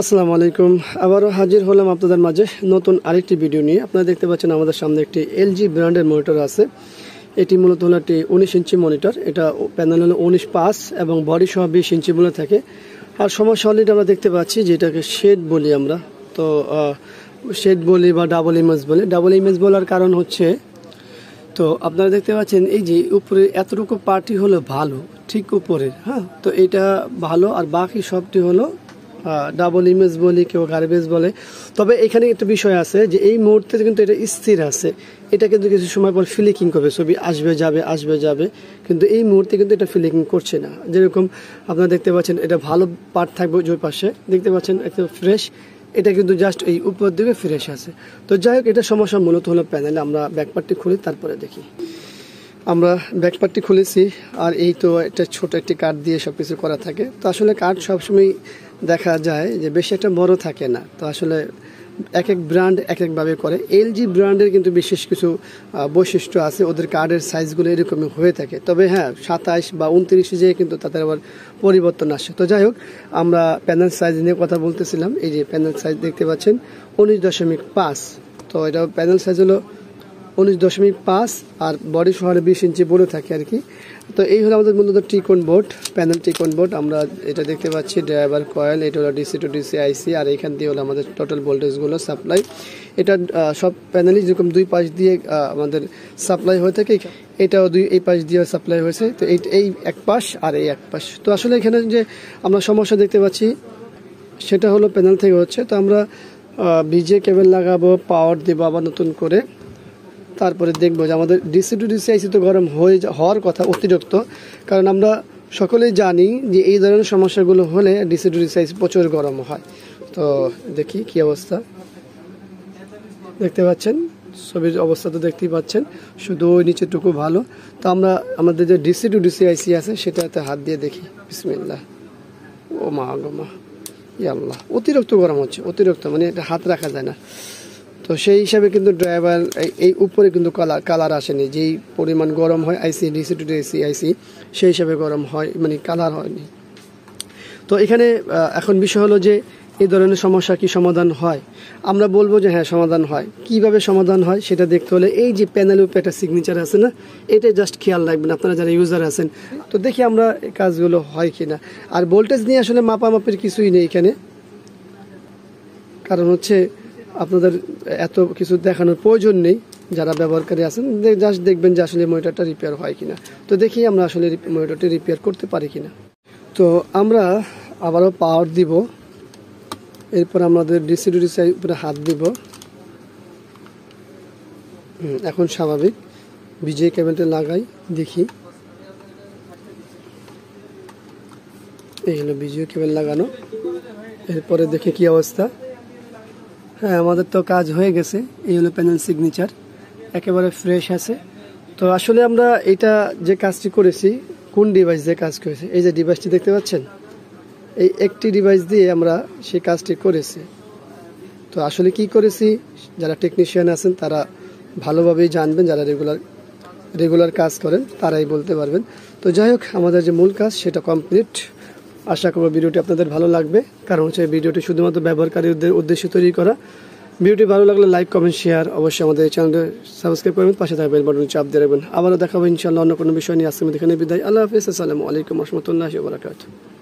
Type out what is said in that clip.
আসসালামু আলাইকুম। আবারও হাজির হলাম আপনাদের মাঝে নতুন আরেকটি ভিডিও নিয়ে। আপনারা দেখতে পাচ্ছেন আমাদের সামনে একটি এলজি ব্র্যান্ডের মনিটর আছে। এটি মূলত হলো একটি 19 ইঞ্চি মনিটর। এটা প্যানেল হলো 19/5 এবং বডি সহ 20 ইঞ্চি বলে থাকে। আর সমস্যা অলরেডি আমরা দেখতে পাচ্ছি যেটাকে শেড বলি আমরা। তো শেড বলি বা ডাবল ইমেজ বলি। ডাবল ইমেজ বলার কারণ হচ্ছে, তো আপনারা দেখতে পাচ্ছেন এই যে উপরে এতটুকু পার্টি হলো ভালো, ঠিক উপরের, হ্যাঁ। তো এটা ভালো আর বাকি সবটি হলো ডাবল ইমেজ বলি, কেউ গার্বেজ বলে। তবে এখানে একটা বিষয় আছে যে এই মুহূর্তে কিন্তু এটা স্থির আছে। এটা কিন্তু কিছু সময় পর ফ্লিকিং করবে, ছবি আসবে যাবে, কিন্তু এই মুহূর্তে কিন্তু এটা ফ্লিকিং করছে না। যেরকম আপনারা দেখতে পাচ্ছেন এটা ভালো পার্ট থাকবে ওই পাশে, দেখতে পাচ্ছেন একদম ফ্রেশ। এটা কিন্তু জাস্ট এই উপর দিকে ফ্রেশ আছে। তো যাই হোক, এটা সমস্যা মূলত হলো প্যানেলে। আমরা ব্যাকপার্টটি খুলি, তারপরে দেখি। আমরা ব্যাকপার্টটি খুলেছি, আর এই তো একটা ছোট একটি কাঠ দিয়ে সব কিছু করা থাকে। তো আসলে কাঠ সবসময় দেখা যায় যে বেশি একটা বড় থাকে না। তো আসলে এক এক ব্র্যান্ড এক একভাবে করে। এলজি ব্র্যান্ডের কিন্তু বিশেষ কিছু বৈশিষ্ট্য আছে, ওদের কার্ডের সাইজগুলো এরকমই হয়ে থাকে। তবে হ্যাঁ, 27 বা 29 যেয়ে কিন্তু তাদের আবার পরিবর্তন আসে। তো যাই হোক, আমরা প্যানেল সাইজ নিয়ে কথা বলতেছিলাম। এই যে প্যানেল সাইজ দেখতে পাচ্ছেন 19.5। তো এটা প্যানেল সাইজ হলো 19.5 আর বডি সহ 20 ইঞ্চি বলে থাকে আর কি। তো এই হলো আমাদের মূলত T-con board, panel T-con board. আমরা এটা দেখতে পাচ্ছি ড্রাইভার কয়েল, এটা হলো ডিসি টু ডিসি আইসি, আর এখান দিয়ে হলো আমাদের টোটাল ভোল্টেজগুলো সাপ্লাই। এটা সব প্যানেলই যেরকম দুই পাশ দিয়ে আমাদের সাপ্লাই হয়ে থাকে, এটাও এই পাশ দিয়ে সাপ্লাই হয়েছে। তো এই এক পাশ আর এই এক পাশ। তো আসলে এখানে যে আমরা সমস্যা দেখতে পাচ্ছি সেটা হলো প্যানেল থেকে হচ্ছে। তো আমরা ভিজে কেবল লাগাবো, পাওয়ার দেবো আবার নতুন করে, তারপরে দেখবো যে আমাদের ডিসি টু ডিসি আইসি তো গরম হওয়ার কথা অতিরিক্ত। কারণ আমরা সকলেই জানি যে এই ধরনের সমস্যাগুলো হলে ডিসি টু ডিসি আইসি প্রচুর গরম হয়। তো দেখি কি অবস্থা। দেখতে পাচ্ছেন ছবির অবস্থা তো দেখতেই পাচ্ছেন, শুধু ওই নিচেরটুকু ভালো। তো আমরা আমাদের যে ডিসি টু ডিসি আইসি আছে সেটাতে হাত দিয়ে দেখি। বিসমিল্লাহ। ও মা গো মা, ইয়া আল্লাহ, অতিরিক্ত গরম হচ্ছে, অতিরিক্ত, মানে এটা হাত রাখা যায় না। তো সেই হিসাবে কিন্তু ড্রাইভার এই উপরে কিন্তু কালার আসেনি। যেই পরিমাণ গরম হয় আইসি, ডিসি টু ডিসি আইসি, সেই হিসাবে গরম হয়, মানে কালার হয়নি। তো এখানে এখন বিষয় হলো যে এই ধরনের সমস্যা কি সমাধান হয়? আমরা বলবো যে হ্যাঁ, সমাধান হয়। কিভাবে সমাধান হয় সেটা দেখতে হলে এই যে প্যানেলের উপরে একটা সিগনেচার আছে না, এটা জাস্ট খেয়াল রাখবেন আপনারা যারা ইউজার আছেন। তো দেখি আমরা এই কাজগুলো হয় কিনা। আর ভোল্টেজ নিয়ে আসলে মাপামাপির কিছুই নেই এখানে, কারণ হচ্ছে আপনাদের এত কিছু দেখানোর প্রয়োজন নেই। যারা ব্যবহারকারী আছেন জাস্ট দেখবেন যে আসলে মনিটরটা রিপেয়ার হয় কিনা। তো দেখি আমরা আসলে মনিটরটি রিপেয়ার করতে পারি কিনা। তো আমরা আবারও পাওয়ার দিব, এরপর আমাদের ডিসি টু ডিসি উপরে হাত দিব। এখন স্বাভাবিক। ভিজে কেবলটা লাগাই, দেখি। এই হলো ভিজিও কেবল লাগানো। এরপরে দেখি কি অবস্থা। হ্যাঁ, আমাদের তো কাজ হয়ে গেছে। এই হলো প্যানেল সিগনেচার, একেবারে ফ্রেশ আছে। তো আসলে আমরা এটা যে কাজটি করেছি, কোন ডিভাইস দিয়ে কাজ করেছি, এই যে ডিভাইসটি দেখতে পাচ্ছেন, এই একটি ডিভাইস দিয়ে আমরা সেই কাজটি করেছি। তো আসলে কি করেছি, যারা টেকনিশিয়ান আছেন তারা ভালোভাবেই জানবেন, যারা রেগুলার কাজ করেন তারাই বলতে পারবেন। তো যাই হোক, আমাদের যে মূল কাজ সেটা কমপ্লিট। আশা করব ভিডিওটি আপনাদের ভালো লাগবে, কারণ হচ্ছে ভিডিওটি শুধুমাত্র ব্যবহারকারীদের উদ্দেশ্যে তৈরি করা। ভিডিওটি ভালো লাগলে লাইক, কমেন্ট, শেয়ার, অবশ্যই আমাদের চ্যানেলটি সাবস্ক্রাইব করবেন, পাশে থাকা বেল বাটন চাপ দিয়ে রাখবেন। আবারও দেখাবো ইনশাআল্লাহ অন্য কোনো বিষয় নিয়ে। আজকে এখানে বিদায়। আল্লাহ হাফেজ। আসসালামু আলাইকুম ওয়া রাহমাতুল্লাহি ওয়া বারাকাতুহু।